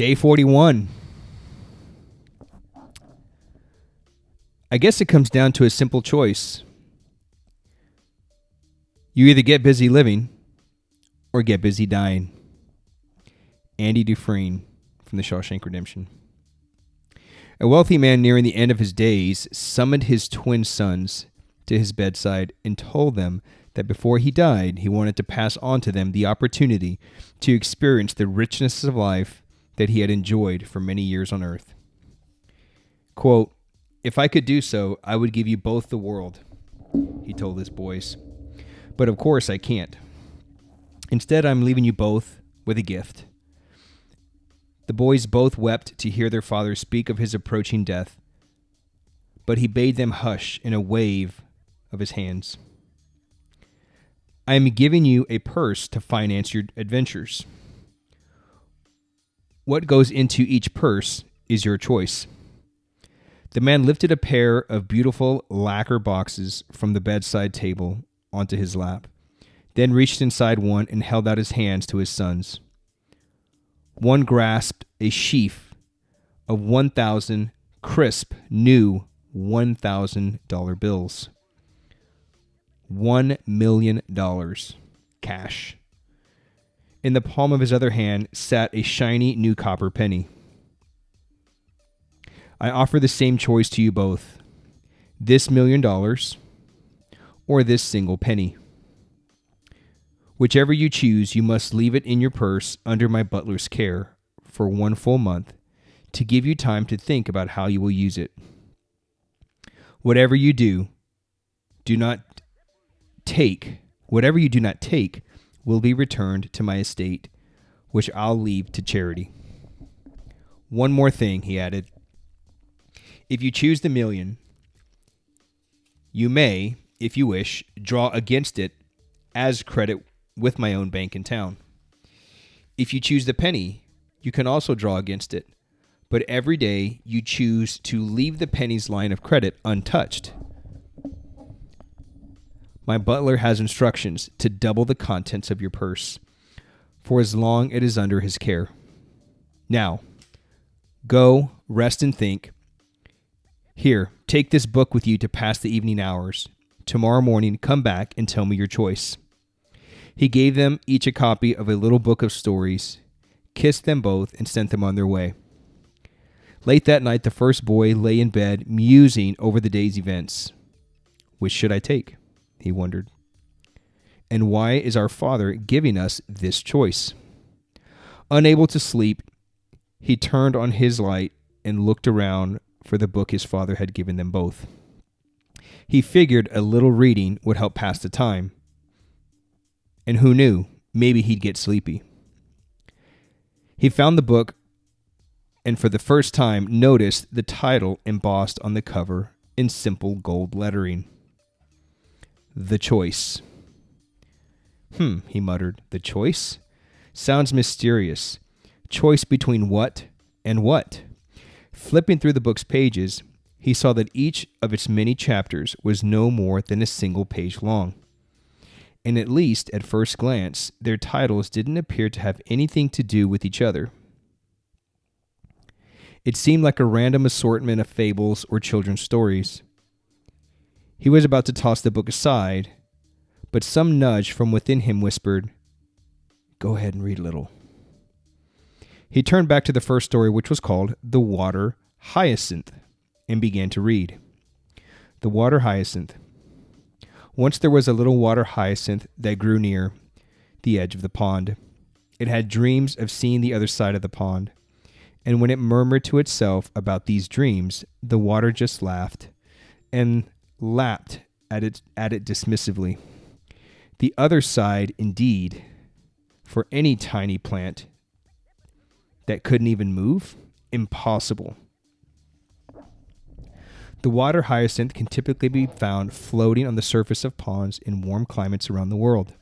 Day 41. I guess it comes down to a simple choice. You either get busy living or get busy dying. Andy Dufresne from The Shawshank Redemption. A wealthy man nearing the end of his days summoned his twin sons to his bedside and told them that before he died, he wanted to pass on to them the opportunity to experience the richness of life that he had enjoyed for many years on earth. Quote, "If I could do so, I would give you both the world," he told his boys. "But of course I can't. Instead, I'm leaving you both with a gift." The boys both wept to hear their father speak of his approaching death, but he bade them hush in a wave of his hands. "I am giving you a purse to finance your adventures. What goes into each purse is your choice." The man lifted a pair of beautiful lacquer boxes from the bedside table onto his lap, then reached inside one and held out his hands to his sons. One grasped a sheaf of 1,000 crisp, new $1,000 bills. $1 million cash. In the palm of his other hand sat a shiny new copper penny. "I offer the same choice to you both. This $1 million or this single penny. Whichever you choose, you must leave it in your purse under my butler's care for 1 full month to give you time to think about how you will use it. Whatever you do not take will be returned to my estate, which I'll leave to charity. One more thing," he added. "If you choose the $1 million, you may, if you wish, draw against it as credit with my own bank in town. If you choose the penny, you can also draw against it, but every day you choose to leave the penny's line of credit untouched. My butler has instructions to double the contents of your purse for as long as it is under his care. Now, go, rest and think. Here, take this book with you to pass the evening hours. Tomorrow morning, come back and tell me your choice." He gave them each a copy of a little book of stories, kissed them both, and sent them on their way. Late that night, the first boy lay in bed, musing over the day's events. "Which should I take?" he wondered. "And why is our Father giving us this choice?" Unable to sleep, he turned on his light and looked around for the book his father had given them both. He figured a little reading would help pass the time. And who knew, maybe he'd get sleepy. He found the book and for the first time noticed the title embossed on the cover in simple gold lettering. The Choice. He muttered. The choice? Sounds mysterious. Choice between what and what? Flipping through the book's pages, he saw that each of its many chapters was no more than a single page long. And at least at first glance, their titles didn't appear to have anything to do with each other. It seemed like a random assortment of fables or children's stories. He was about to toss the book aside, but some nudge from within him whispered, "Go ahead and read a little." He turned back to the first story, which was called The Water Hyacinth, and began to read. The Water Hyacinth. Once there was a little water hyacinth that grew near the edge of the pond. It had dreams of seeing the other side of the pond, and when it murmured to itself about these dreams, the water just laughed and lapped at it dismissively. The other side, indeed, for any tiny plant that couldn't even move? Impossible. The water hyacinth can typically be found floating on the surface of ponds in warm climates around the world.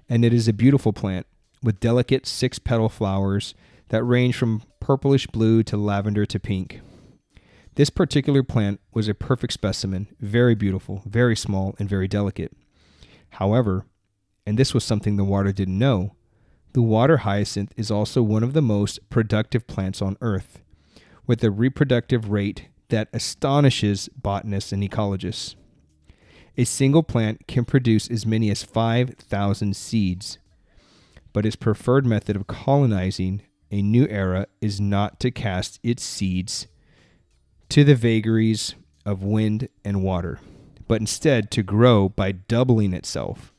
And it is a beautiful plant with delicate 6-petal flowers that range from purplish blue to lavender to pink. This particular plant was a perfect specimen, very beautiful, very small, and very delicate. However, and this was something the water didn't know, The water hyacinth is also one of the most productive plants on Earth, with a reproductive rate that astonishes botanists and ecologists. A single plant can produce as many as 5,000 seeds, but its preferred method of colonizing a new era is not to cast its seeds to the vagaries of wind and water, but instead to grow by doubling itself,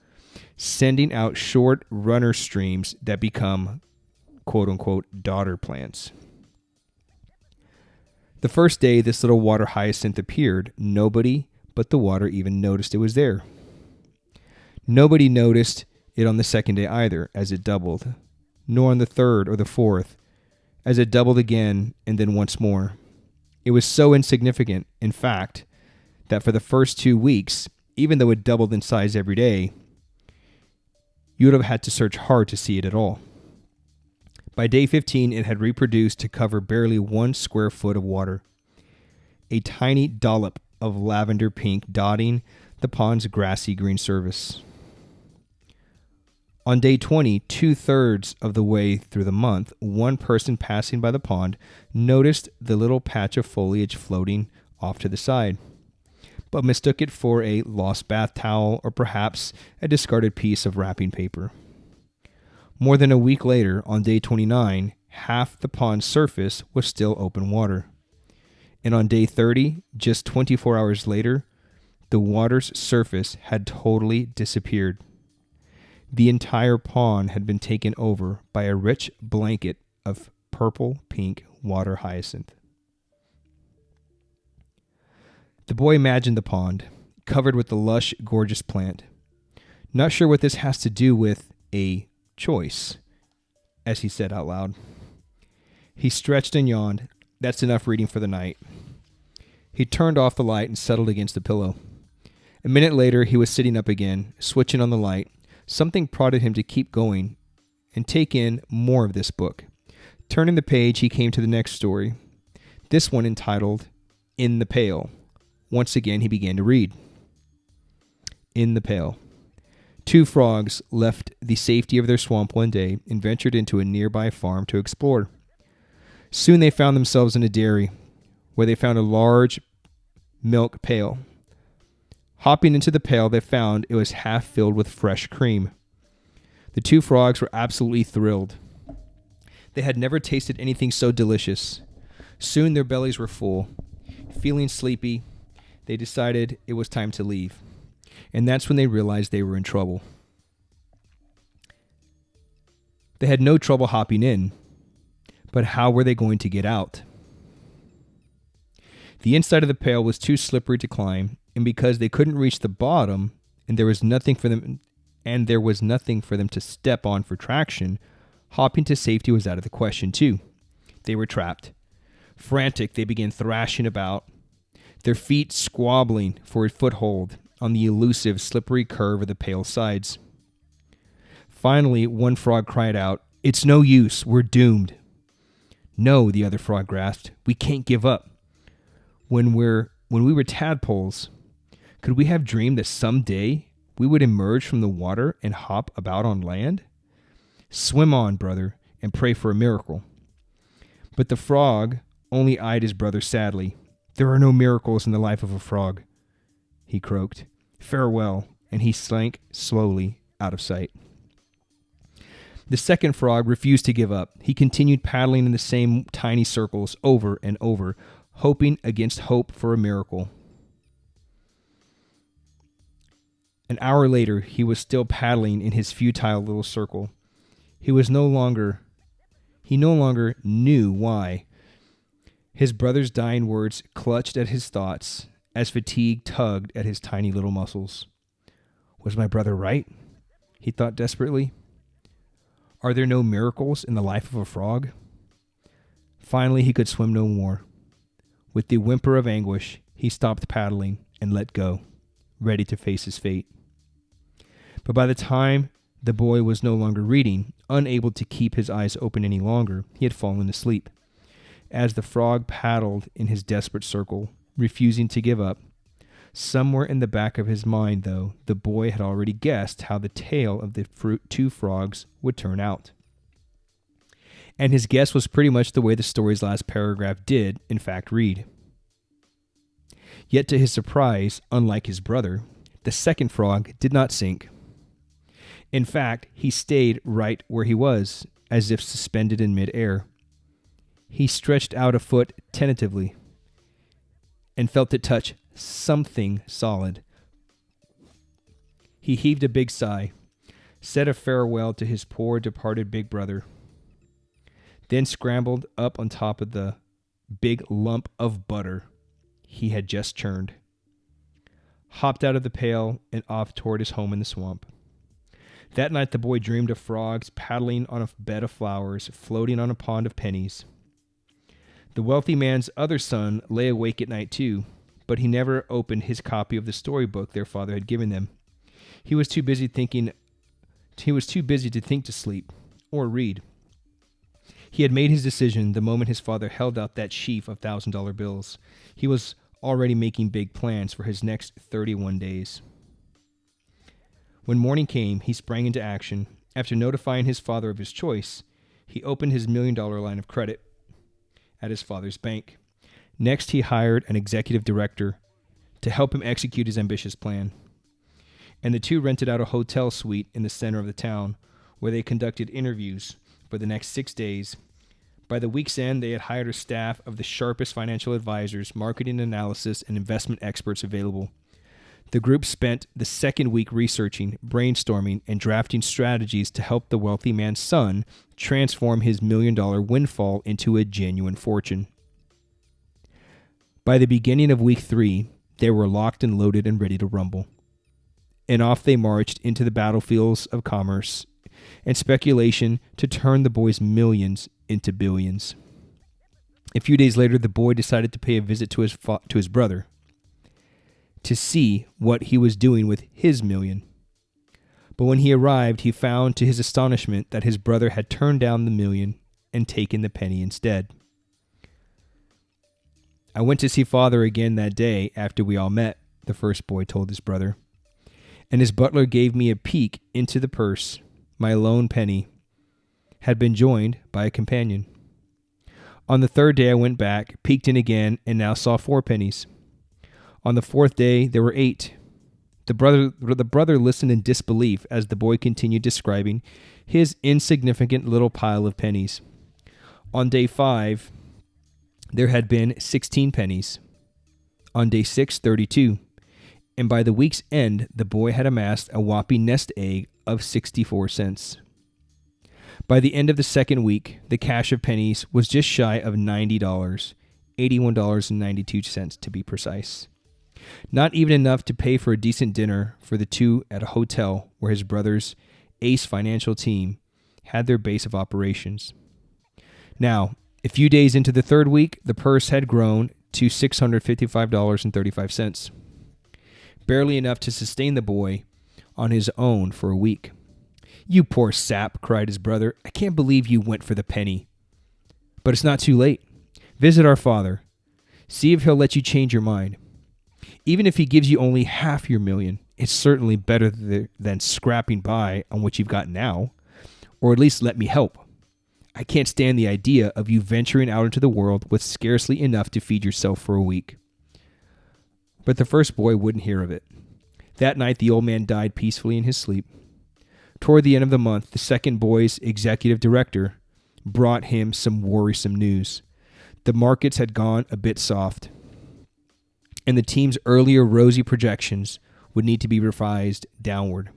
sending out short runner streams that become quote-unquote daughter plants. The first day this little water hyacinth appeared, nobody but the water even noticed it was there. Nobody noticed it on the second day either, as it doubled, nor on the third or the fourth, as it doubled again and then once more. It was so insignificant, in fact, that for the first 2 weeks, even though it doubled in size every day, you would have had to search hard to see it at all. By day 15, it had reproduced to cover barely 1 square foot of water, a tiny dollop of lavender pink dotting the pond's grassy green surface. On day 20, 2/3 of the way through the month, one person passing by the pond noticed the little patch of foliage floating off to the side, but mistook it for a lost bath towel or perhaps a discarded piece of wrapping paper. More than a week later, on day 29, half the pond's surface was still open water. And on day 30, just 24 hours later, the water's surface had totally disappeared. The entire pond had been taken over by a rich blanket of purple-pink water hyacinth. The boy imagined the pond, covered with the lush, gorgeous plant. Not sure what this has to do with a choice, as he said out loud. He stretched and yawned. That's enough reading for the night. He turned off the light and settled against the pillow. A minute later, he was sitting up again, switching on the light. Something prodded him to keep going and take in more of this book. Turning the page, he came to the next story, this one entitled, In the Pail. Once again, he began to read. In the Pail. 2 frogs left the safety of their swamp one day and ventured into a nearby farm to explore. Soon they found themselves in a dairy, where they found a large milk pail. Hopping into the pail, they found it was half filled with fresh cream. The 2 frogs were absolutely thrilled. They had never tasted anything so delicious. Soon their bellies were full. Feeling sleepy, they decided it was time to leave. And that's when they realized they were in trouble. They had no trouble hopping in, but how were they going to get out? The inside of the pail was too slippery to climb, and because they couldn't reach the bottom, and there was nothing for them to step on for traction, hopping to safety was out of the question too. They were trapped. Frantic, they began thrashing about, their feet squabbling for a foothold on the elusive, slippery curve of the pail's sides. Finally, one frog cried out, "It's no use, we're doomed." "No," the other frog grasped, "we can't give up. When we were tadpoles, could we have dreamed that someday we would emerge from the water and hop about on land? Swim on, brother, and pray for a miracle." But the frog only eyed his brother sadly. "There are no miracles in the life of a frog," he croaked. "Farewell," and he sank slowly out of sight. The second frog refused to give up. He continued paddling in the same tiny circles over and over, hoping against hope for a miracle. An hour later, he was still paddling in his futile little circle. He no longer knew why. His brother's dying words clutched at his thoughts as fatigue tugged at his tiny little muscles. Was my brother right? He thought desperately. Are there no miracles in the life of a frog? Finally, he could swim no more. With the whimper of anguish, he stopped paddling and let go, ready to face his fate. But by the time the boy was no longer reading, unable to keep his eyes open any longer, he had fallen asleep. As the frog paddled in his desperate circle, refusing to give up, somewhere in the back of his mind, though, the boy had already guessed how the tale of the 2 frogs would turn out. And his guess was pretty much the way the story's last paragraph did, in fact, read. Yet to his surprise, unlike his brother, the second frog did not sink. In fact, he stayed right where he was, as if suspended in midair. He stretched out a foot tentatively and felt it touch something solid. He heaved a big sigh, said a farewell to his poor departed big brother, then scrambled up on top of the big lump of butter he had just churned, hopped out of the pail and off toward his home in the swamp. That night the boy dreamed of frogs paddling on a bed of flowers, floating on a pond of pennies. The wealthy man's other son lay awake at night too, but he never opened his copy of the storybook their father had given them. He was too busy to think to sleep or read. He had made his decision the moment his father held out that sheaf of $1,000 bills. He was already making big plans for his next 31 days. When morning came, he sprang into action. After notifying his father of his choice, he opened his $1 million line of credit at his father's bank. Next, he hired an executive director to help him execute his ambitious plan. And the two rented out a hotel suite in the center of the town, where they conducted interviews for the next 6 days. By the week's end, they had hired a staff of the sharpest financial advisors, marketing analysis, and investment experts available. The group spent the second week researching, brainstorming, and drafting strategies to help the wealthy man's son transform his $1 million windfall into a genuine fortune. By the beginning of week 3, they were locked and loaded and ready to rumble. And off they marched into the battlefields of commerce and speculation to turn the boy's millions into billions. A few days later, the boy decided to pay a visit to his brother to see what he was doing with his million. But when he arrived, he found to his astonishment that his brother had turned down the million and taken the penny instead. I went to see father again that day after we all met, the first boy told his brother. And his butler gave me a peek into the purse. My lone penny had been joined by a companion. On the third day I went back, peeked in again, and now saw 4 pennies. On the 4th day, there were 8. The brother listened in disbelief as the boy continued describing his insignificant little pile of pennies. On day 5, there had been 16 pennies. On day 6, 32. And by the week's end, the boy had amassed a whopping nest egg of 64 cents. By the end of the second week, the cache of pennies was just shy of $90, $81.92 to be precise. Not even enough to pay for a decent dinner for the two at a hotel where his brother's ace financial team had their base of operations. Now, a few days into the third week, the purse had grown to $655.35. Barely enough to sustain the boy on his own for a week. "You poor sap," cried his brother. "I can't believe you went for the penny." "But it's not too late. Visit our father. See if he'll let you change your mind. Even if he gives you only half your million, it's certainly better than scrapping by on what you've got now. Or at least let me help. I can't stand the idea of you venturing out into the world with scarcely enough to feed yourself for a week." But the first boy wouldn't hear of it. That night, the old man died peacefully in his sleep. Toward the end of the month, the second boy's executive director brought him some worrisome news. The markets had gone a bit soft, and the team's earlier rosy projections would need to be revised downward.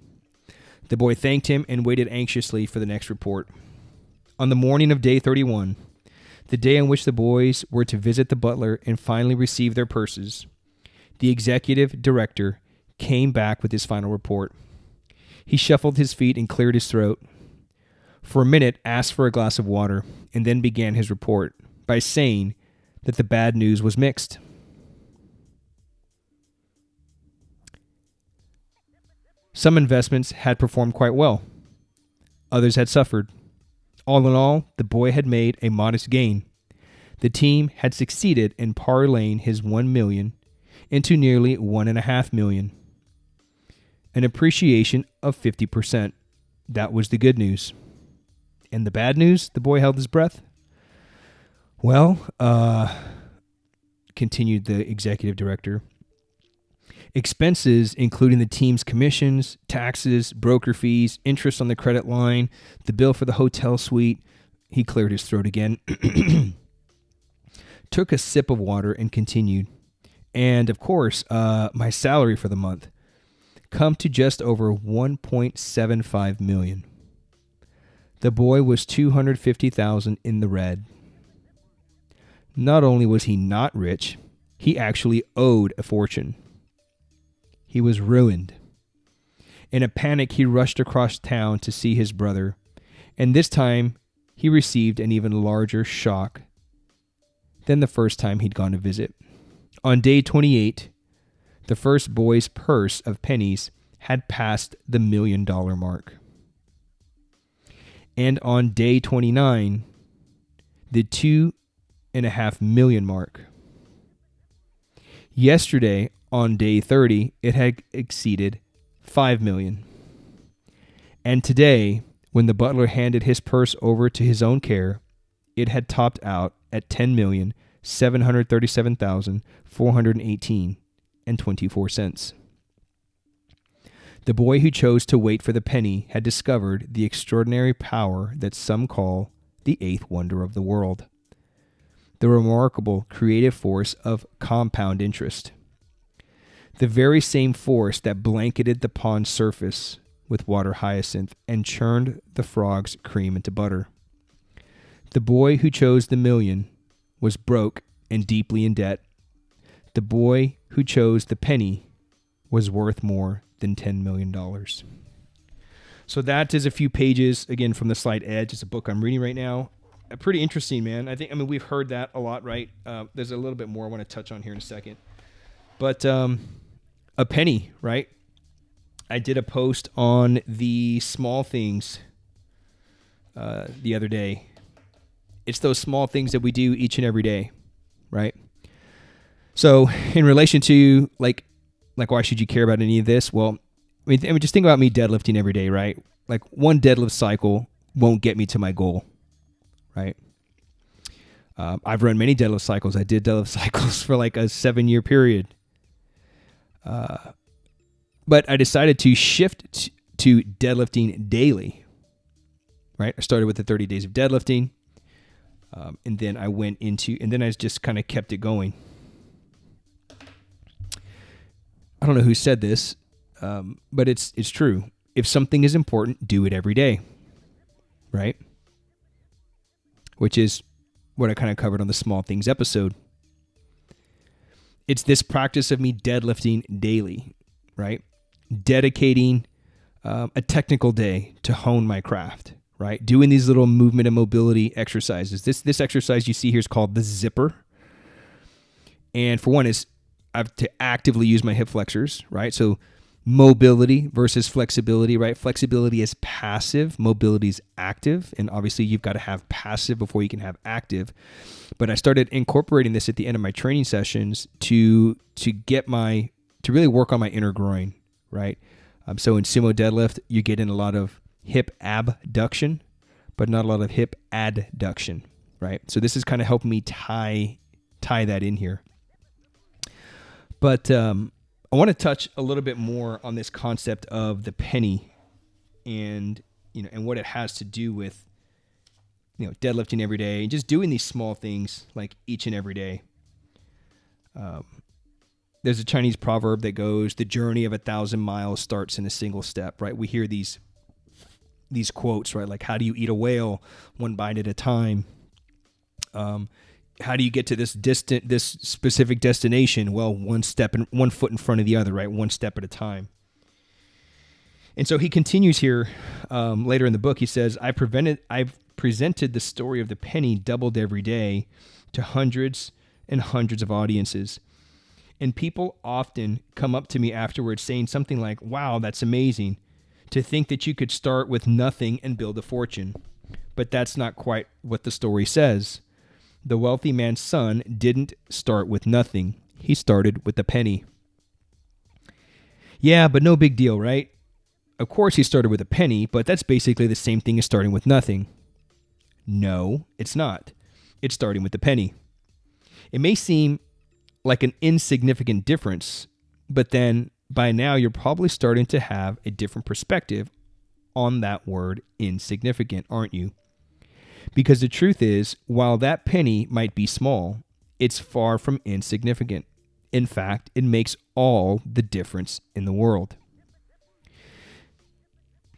The boy thanked him and waited anxiously for the next report. On the morning of day 31, the day on which the boys were to visit the butler and finally receive their purses, the executive director came back with his final report. He shuffled his feet and cleared his throat. For a minute, asked for a glass of water, and then began his report by saying that the bad news was mixed. Some investments had performed quite well. Others had suffered. All in all, the boy had made a modest gain. The team had succeeded in parlaying his $1 million into nearly $1.5 million. An appreciation of 50%. That was the good news. And the bad news, the boy held his breath. Well, continued the executive director, expenses, including the team's commissions, taxes, broker fees, interest on the credit line, the bill for the hotel suite. He cleared his throat again, took a sip of water and continued. And of course, my salary for the month come to just over $1.75 million. The boy was $250,000 in the red. Not only was he not rich, he actually owed a fortune. He was ruined. In a panic, he rushed across town to see his brother, and this time he received an even larger shock than the first time he'd gone to visit. On day 28, the first boy's purse of pennies had passed the $1 million mark. And on day 29, the $2.5 million mark. Yesterday, on day 30, it had exceeded $5 million. And today, when the butler handed his purse over to his own care, it had topped out at $10,737,418.24. The boy who chose to wait for the penny had discovered the extraordinary power that some call the eighth wonder of the world, the remarkable creative force of compound interest. The very same force that blanketed the pond's surface with water hyacinth and churned the frog's cream into butter. The boy who chose the $1 million was broke and deeply in debt. The boy who chose the penny was worth more than $10 million. So that is a few pages, again, from The Slight Edge. It's a book I'm reading right now. Pretty interesting, man. I mean, we've heard that a lot, right? There's a little bit more I want to touch on here in a second. But a penny, right? I did a post on the small things the other day. It's those small things that we do each and every day, right? So in relation to like why should you care about any of this? Well, I mean, just think about me deadlifting every day, right? Like one deadlift cycle won't get me to my goal, right? I've run many deadlift cycles. I did deadlift cycles for like a 7-year period. But I decided to shift to deadlifting daily, right? I started with the 30 days of deadlifting. And then I just kind of kept it going. I don't know who said this, but it's true. If something is important, do it every day, right? Which is what I kind of covered on the small things episode. It's this practice of me deadlifting daily, right? Dedicating a technical day to hone my craft, right? Doing these little movement and mobility exercises. This exercise you see here is called the zipper. And for one, I have to actively use my hip flexors, right? So mobility versus flexibility, right? Flexibility is passive, mobility is active. And obviously you've got to have passive before you can have active. But I started incorporating this at the end of my training sessions to really work on my inner groin, right? So in sumo deadlift, you get in a lot of hip abduction, but not a lot of hip adduction, right? So this is kind of helping me tie that in here. But I want to touch a little bit more on this concept of the penny and what it has to do with deadlifting every day and just doing these small things like each and every day. There's a Chinese proverb that goes, "The journey of 1,000 miles starts in a single step," right? We hear these quotes, right? Like, how do you eat a whale? One bite at a time. How do you get to this specific destination? Well, one foot in front of the other, right? One step at a time. And so he continues here later in the book. He says, I've presented the story of the penny doubled every day to hundreds and hundreds of audiences. And people often come up to me afterwards saying something like, wow, that's amazing. To think that you could start with nothing and build a fortune. But that's not quite what the story says. The wealthy man's son didn't start with nothing. He started with a penny. Yeah, but no big deal, right? Of course he started with a penny, but that's basically the same thing as starting with nothing. No, it's not. It's starting with the penny. It may seem like an insignificant difference, but then by now you're probably starting to have a different perspective on that word insignificant, aren't you? Because the truth is, while that penny might be small, it's far from insignificant. In fact, it makes all the difference in the world.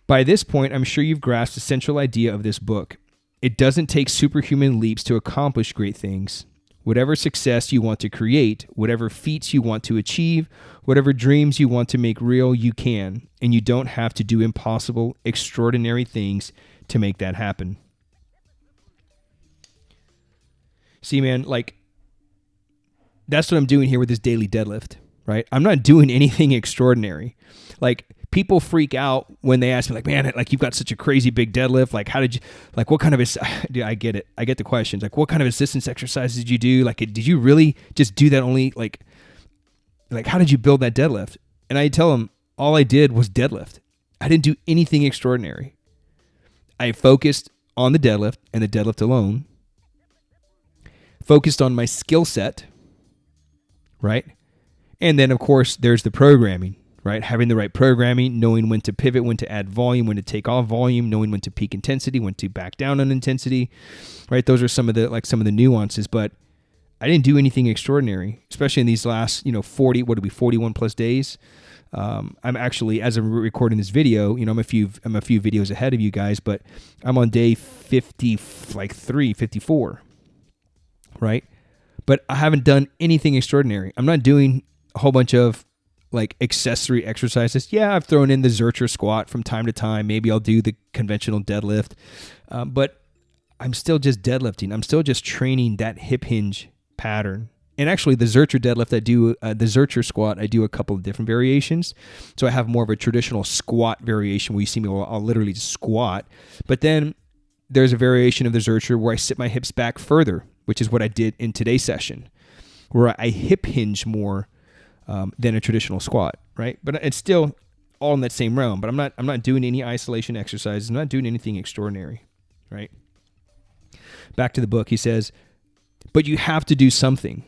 By this point, I'm sure you've grasped the central idea of this book. It doesn't take superhuman leaps to accomplish great things. Whatever success you want to create, whatever feats you want to achieve, whatever dreams you want to make real, you can. And you don't have to do impossible, extraordinary things to make that happen. See, man, like, that's what I'm doing here with this daily deadlift, right? I'm not doing anything extraordinary. Like, people freak out when they ask me, like, man, like, you've got such a crazy big deadlift. Like, how did you, like, what kind of, dude, I get it. I get the questions. Like, what kind of assistance exercises did you do? Like, did you really just do that only, like, how did you build that deadlift? And I tell them, all I did was deadlift. I didn't do anything extraordinary. I focused on the deadlift and the deadlift alone. Focused on my skill set, right? And then, of course, there's the programming, right? Having the right programming, knowing when to pivot, when to add volume, when to take off volume, knowing when to peak intensity, when to back down on intensity, right? Those are some of the nuances, but I didn't do anything extraordinary, especially in these last, 41 plus days. I'm actually, as I'm recording this video, I'm a few videos ahead of you guys, but I'm on day 54, right? But I haven't done anything extraordinary. I'm not doing a whole bunch of like accessory exercises. Yeah, I've thrown in the Zercher squat from time to time. Maybe I'll do the conventional deadlift, but I'm still just deadlifting. I'm still just training that hip hinge pattern. And actually, the Zercher deadlift, the Zercher squat, I do a couple of different variations. So I have more of a traditional squat variation where you see me, I'll literally just squat. But then there's a variation of the Zercher where I sit my hips back further, which is what I did in today's session, where I hip hinge more than a traditional squat, right? But it's still all in that same realm. But I'm not doing any isolation exercises. I'm not doing anything extraordinary, right? Back to the book, he says, but you have to do something.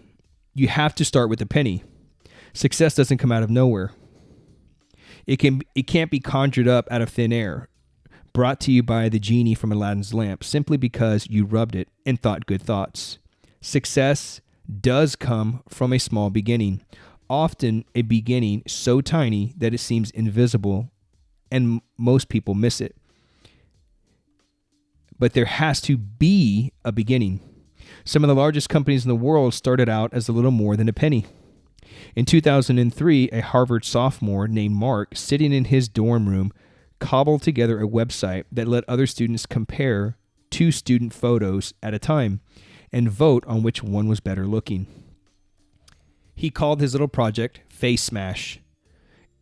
You have to start with a penny. Success doesn't come out of nowhere. It can't be conjured up out of thin air, brought to you by the genie from Aladdin's lamp, simply because you rubbed it and thought good thoughts. Success does come from a small beginning, often a beginning so tiny that it seems invisible, and most people miss it. But there has to be a beginning. Some of the largest companies in the world started out as a little more than a penny. In 2003, a Harvard sophomore named Mark, sitting in his dorm room, cobbled together a website that let other students compare 2 student photos at a time and vote on which one was better looking. He called his little project Face Smash,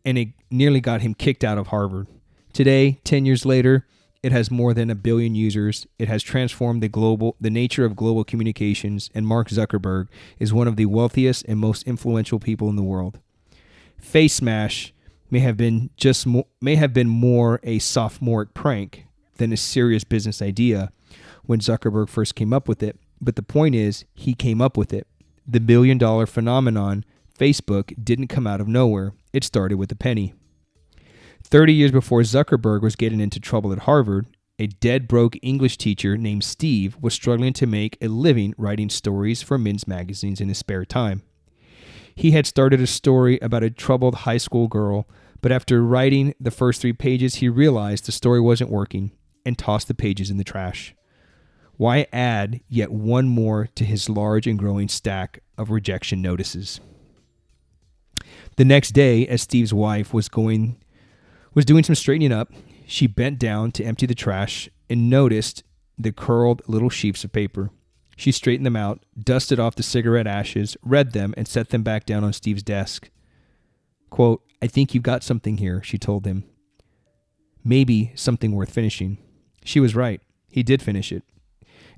and it nearly got him kicked out of Harvard. Today, 10 years later, it has more than 1 billion users. It has transformed the nature of global communications, and Mark Zuckerberg is one of the wealthiest and most influential people in the world. Face Smash may have been more a sophomoric prank than a serious business idea when Zuckerberg first came up with it. But the point is, he came up with it. The $1 billion phenomenon, Facebook, didn't come out of nowhere. It started with a penny. 30 years before Zuckerberg was getting into trouble at Harvard, a dead broke English teacher named Steve was struggling to make a living writing stories for men's magazines in his spare time. He had started a story about a troubled high school girl, but after writing the first 3 pages, he realized the story wasn't working and tossed the pages in the trash. Why add yet one more to his large and growing stack of rejection notices? The next day, as Steve's wife was doing some straightening up, she bent down to empty the trash and noticed the curled little sheets of paper. She straightened them out, dusted off the cigarette ashes, read them, and set them back down on Steve's desk. Quote, "I think you've got something here," she told him. Maybe something worth finishing. She was right. He did finish it.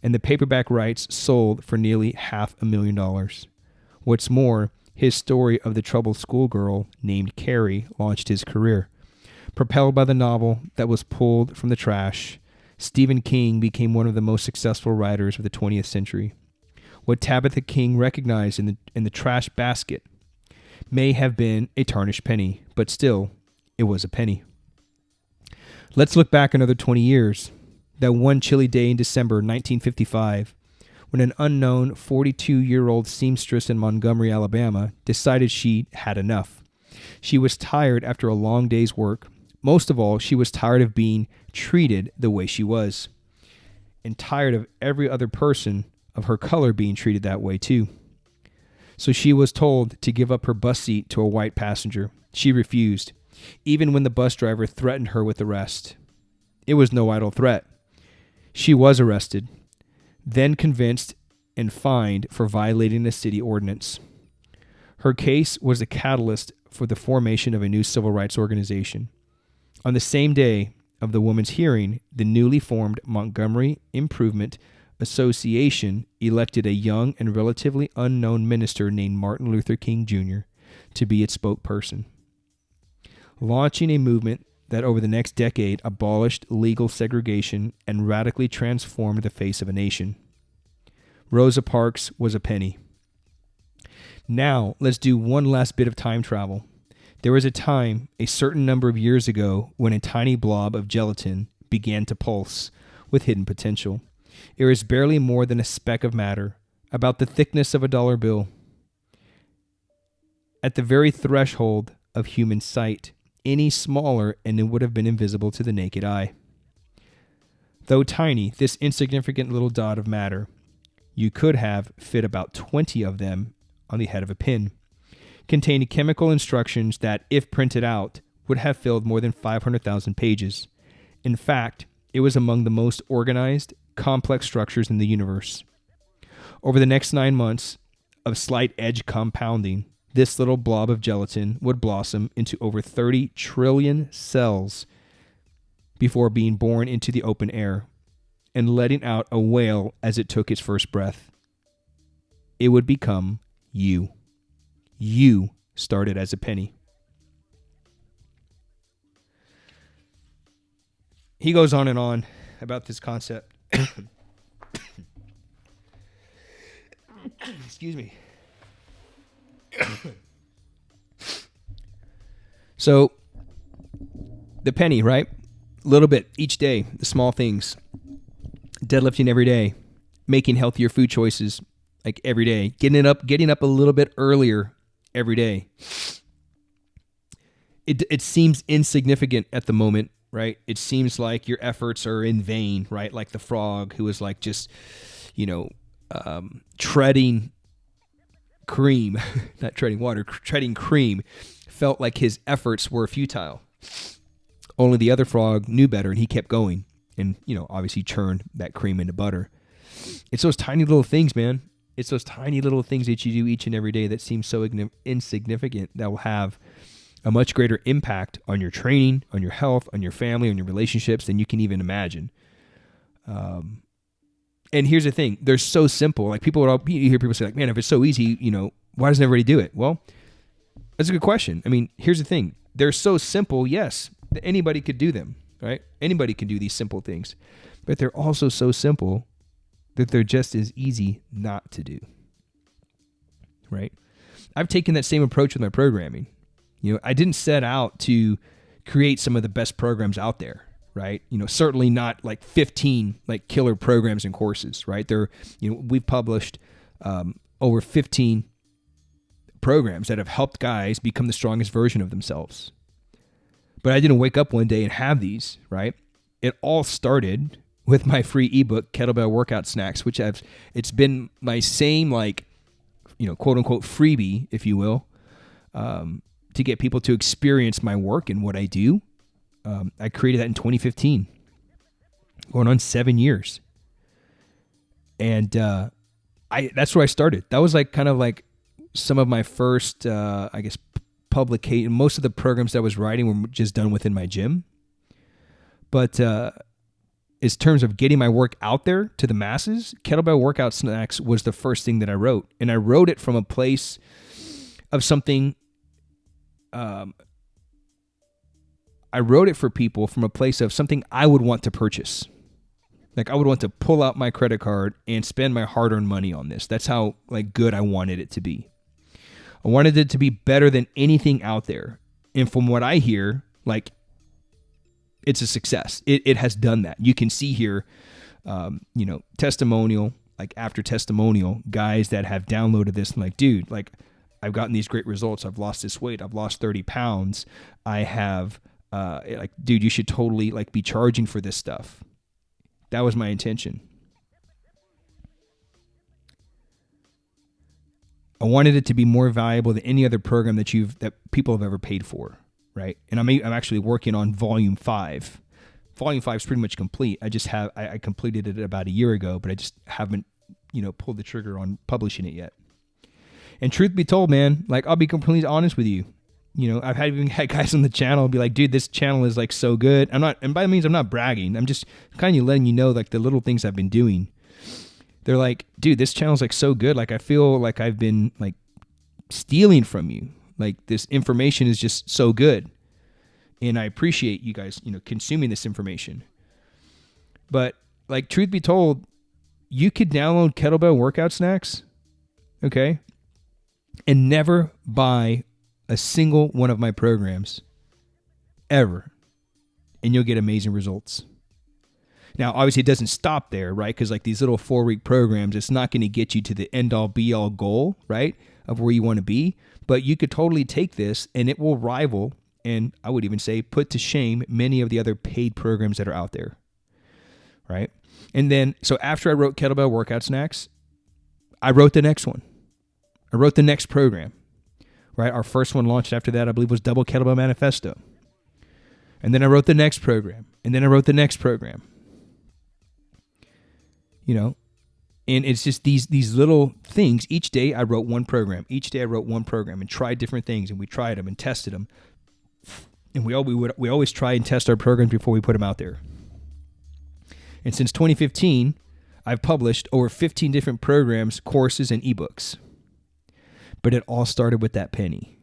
And the paperback rights sold for nearly $500,000. What's more, his story of the troubled schoolgirl named Carrie launched his career. Propelled by the novel that was pulled from the trash, Stephen King became one of the most successful writers of the 20th century. What Tabitha King recognized in the trash basket may have been a tarnished penny, but still, it was a penny. Let's look back another 20 years. That one chilly day in December 1955, when an unknown 42-year-old seamstress in Montgomery, Alabama, decided she had enough. She was tired after a long day's work. Most of all, she was tired of being treated the way she was, and tired of every other person of her color being treated that way too. So she was told to give up her bus seat to a white passenger. She refused, even when the bus driver threatened her with arrest. It was no idle threat. She was arrested, then convinced and fined for violating a city ordinance. Her case was a catalyst for the formation of a new civil rights organization. On the same day of the woman's hearing, the newly formed Montgomery Improvement Association elected a young and relatively unknown minister named Martin Luther King Jr. to be its spokesperson, launching a movement that over the next decade abolished legal segregation and radically transformed the face of a nation. Rosa Parks was a penny. Now, let's do one last bit of time travel. There was a time, a certain number of years ago, when a tiny blob of gelatin began to pulse with hidden potential. It was barely more than a speck of matter, about the thickness of a dollar bill. At the very threshold of human sight, any smaller and it would have been invisible to the naked eye. Though tiny, this insignificant little dot of matter, you could have fit about 20 of them on the head of a pin, contained chemical instructions that, if printed out, would have filled more than 500,000 pages. In fact, it was among the most organized, complex structures in the universe. Over the next 9 months of slight edge compounding, this little blob of gelatin would blossom into over 30 trillion cells before being born into the open air and letting out a wail as it took its first breath. It would become you. You started as a penny. He goes on and on about this concept. Excuse me. So, the penny, right? A little bit each day, the small things. Deadlifting every day, making healthier food choices like every day, getting up a little bit earlier every day. It seems insignificant at the moment, right? It seems like your efforts are in vain, right? Like the frog who was like just, treading cream, not treading water, treading cream, felt like his efforts were futile. Only the other frog knew better and he kept going and, obviously churned that cream into butter. It's those tiny little things, man. It's those tiny little things that you do each and every day that seem so insignificant that will have a much greater impact on your training, on your health, on your family, on your relationships than you can even imagine. And here's the thing. They're so simple. Like you hear people say like, man, if it's so easy, why doesn't everybody do it? Well, that's a good question. I mean, here's the thing. They're so simple, yes, that anybody could do them, right? Anybody can do these simple things. But they're also so simple that they're just as easy not to do, right? I've taken that same approach with my programming. I didn't set out to create some of the best programs out there, right? Certainly not like 15 like killer programs and courses, right? We've published over 15 programs that have helped guys become the strongest version of themselves. But I didn't wake up one day and have these, right? It all started with my free ebook, Kettlebell Workout Snacks, which it's been my same quote unquote freebie, if you will, to get people to experience my work and what I do. I created that in 2015, going on 7 years. And that's where I started. That was like kind of like some of my first, publication. Most of the programs that I was writing were just done within my gym. But in terms of getting my work out there to the masses, Kettlebell Workout Snacks was the first thing that I wrote. And I wrote it from a place of something. I wrote it for people from a place of something I would want to purchase, Like I would want to pull out my credit card and spend my hard-earned money on this. That's how like good I wanted it to be. I wanted it to be better than anything out there. And from what I hear, like it's a success. It has done that. You can see here, testimonial, like after testimonial, guys that have downloaded this and like, dude, like I've gotten these great results. I've lost this weight. I've lost 30 pounds. I have, dude, you should totally like be charging for this stuff. That was my intention. I wanted it to be more valuable than any other program that people have ever paid for, right? And I'm actually working on volume 5. Volume 5 is pretty much complete. I completed it about a year ago, but I just haven't, pulled the trigger on publishing it yet. And truth be told, man, like I'll be completely honest with you. I've even had guys on the channel be like, dude, this channel is like so good. And by the means, I'm not bragging. I'm just kind of letting you know like the little things I've been doing. They're like, dude, this channel's like so good. Like I feel like I've been like stealing from you. Like this information is just so good. And I appreciate you guys, consuming this information. But like truth be told, you could download Kettlebell workout snacks, okay, and never buy a single one of my programs ever. And you'll get amazing results. Now, obviously, it doesn't stop there, right? Because like these little 4-week programs, it's not going to get you to the end-all, be-all goal, right, of where you want to be. But you could totally take this, and it will rival, and I would even say put to shame, many of the other paid programs that are out there, right? And then, so after I wrote Kettlebell Workout Snacks, I wrote the next one. I wrote the next program, right? Our first one launched after that, I believe, was Double Kettlebell Manifesto. And then I wrote the next program, and then I wrote the next program. And it's just these little things. Each day I wrote one program. Each day I wrote one program and tried different things, and we tried them and tested them. And we always try and test our programs before we put them out there. And since 2015, I've published over 15 different programs, courses, and eBooks. But it all started with that penny.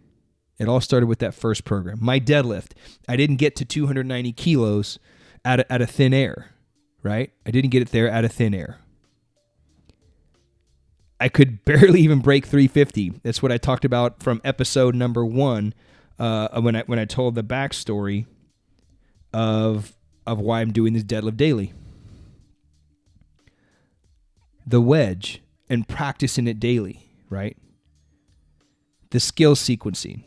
It all started with that first program. My deadlift, I didn't get to 290 kilos out of thin air. Right? I didn't get it there out of thin air. I could barely even break 350. That's what I talked about from episode number 1 when I told the backstory of why I'm doing this Deadlift Daily. The wedge and practicing it daily, right? The skill sequencing.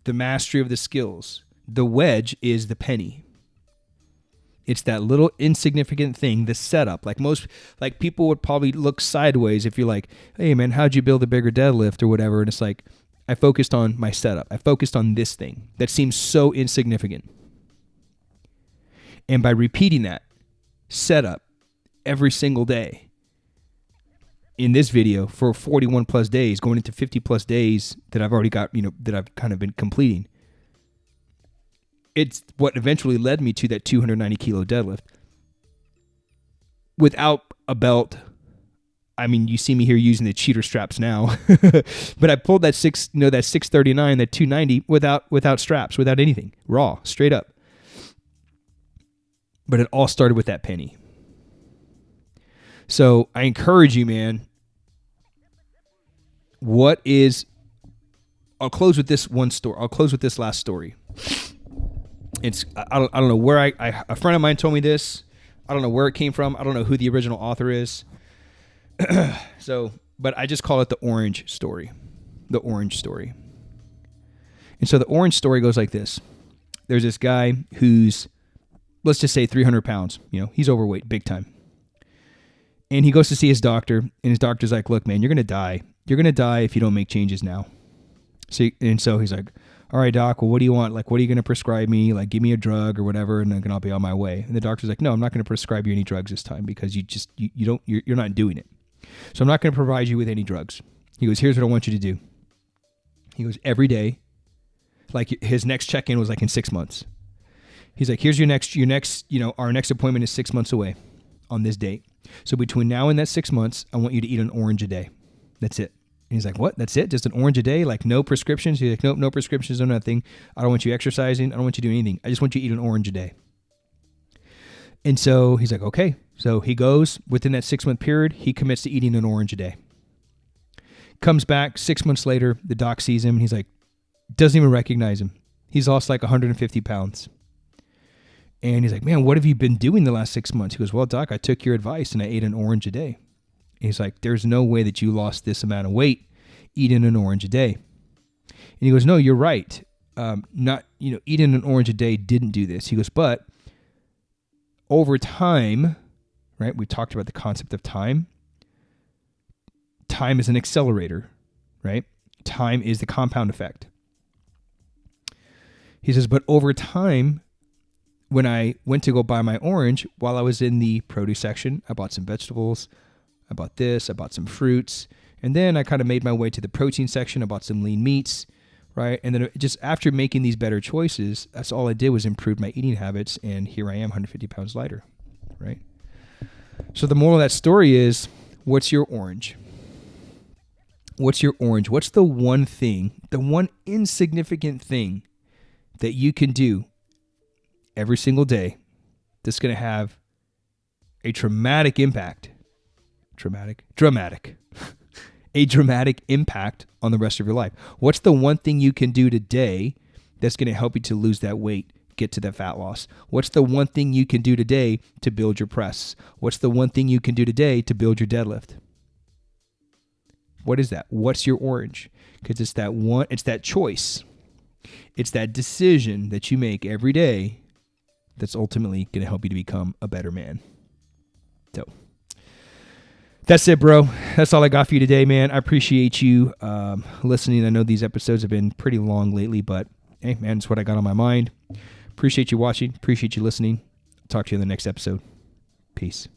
The mastery of the skills. The wedge is the penny. It's that little insignificant thing, the setup. Like people would probably look sideways if you're like, hey man, how'd you build a bigger deadlift or whatever? And it's like, I focused on my setup. I focused on this thing that seems so insignificant. And by repeating that setup every single day in this video for 41 plus days, going into 50 plus days that I've already got, that I've kind of been completing. It's what eventually led me to that 290 kilo deadlift. Without a belt, I mean, you see me here using the cheater straps now, but I pulled that 639, that 290 without straps, without anything, raw, straight up. But it all started with that penny. So I encourage you, man. I'll close with this one story. I'll close with this last story. I don't know where a friend of mine told me this. I don't know where it came from. I don't know who the original author is. But I just call it the orange story. The orange story. And so the orange story goes like this. There's this guy who's, let's just say 300 pounds. He's overweight, big time. And he goes to see his doctor, and his doctor's like, look, man, you're going to die. You're going to die if you don't make changes now. So he's like, all right, doc, well, what do you want? Like, what are you going to prescribe me? Like, give me a drug or whatever, and then I'll be on my way. And the doctor's like, no, I'm not going to prescribe you any drugs this time because you're not doing it. So I'm not going to provide you with any drugs. He goes, here's what I want you to do. He goes, every day, like his next check-in was like in 6 months. He's like, here's our next appointment is 6 months away on this date. So between now and that 6 months, I want you to eat an orange a day. That's it. And he's like, what? That's it? Just an orange a day? Like no prescriptions? He's like, nope, no prescriptions, no nothing. I don't want you exercising. I don't want you doing anything. I just want you to eat an orange a day. And so he's like, okay. So he goes within that 6-month period, he commits to eating an orange a day. Comes back 6 months later, the doc sees him and he's like, doesn't even recognize him. He's lost like 150 pounds. And he's like, man, what have you been doing the last 6 months? He goes, well, doc, I took your advice and I ate an orange a day. And he's like, there's no way that you lost this amount of weight eating an orange a day. And he goes, no, you're right. Eating an orange a day didn't do this. He goes, but over time, right? We talked about the concept of time. Time is an accelerator, right? Time is the compound effect. He says, but over time, when I went to go buy my orange, while I was in the produce section, I bought some vegetables, I bought this, I bought some fruits, and then I kind of made my way to the protein section, I bought some lean meats, right? And then just after making these better choices, that's all I did was improve my eating habits, and here I am, 150 pounds lighter, right? So the moral of that story is, what's your orange? What's your orange? What's the one thing, the one insignificant thing that you can do every single day that's going to have a dramatic impact, a dramatic impact on the rest of your life? What's the one thing you can do today that's going to help you to lose that weight, get to that fat loss? What's the one thing you can do today to build your press? What's the one thing you can do today to build your deadlift? What is that? What's your orange? Because it's that choice. It's that decision that you make every day that's ultimately going to help you to become a better man. So that's it, bro. That's all I got for you today, man. I appreciate you listening. I know these episodes have been pretty long lately, but hey, man, it's what I got on my mind. Appreciate you watching. Appreciate you listening. Talk to you in the next episode. Peace.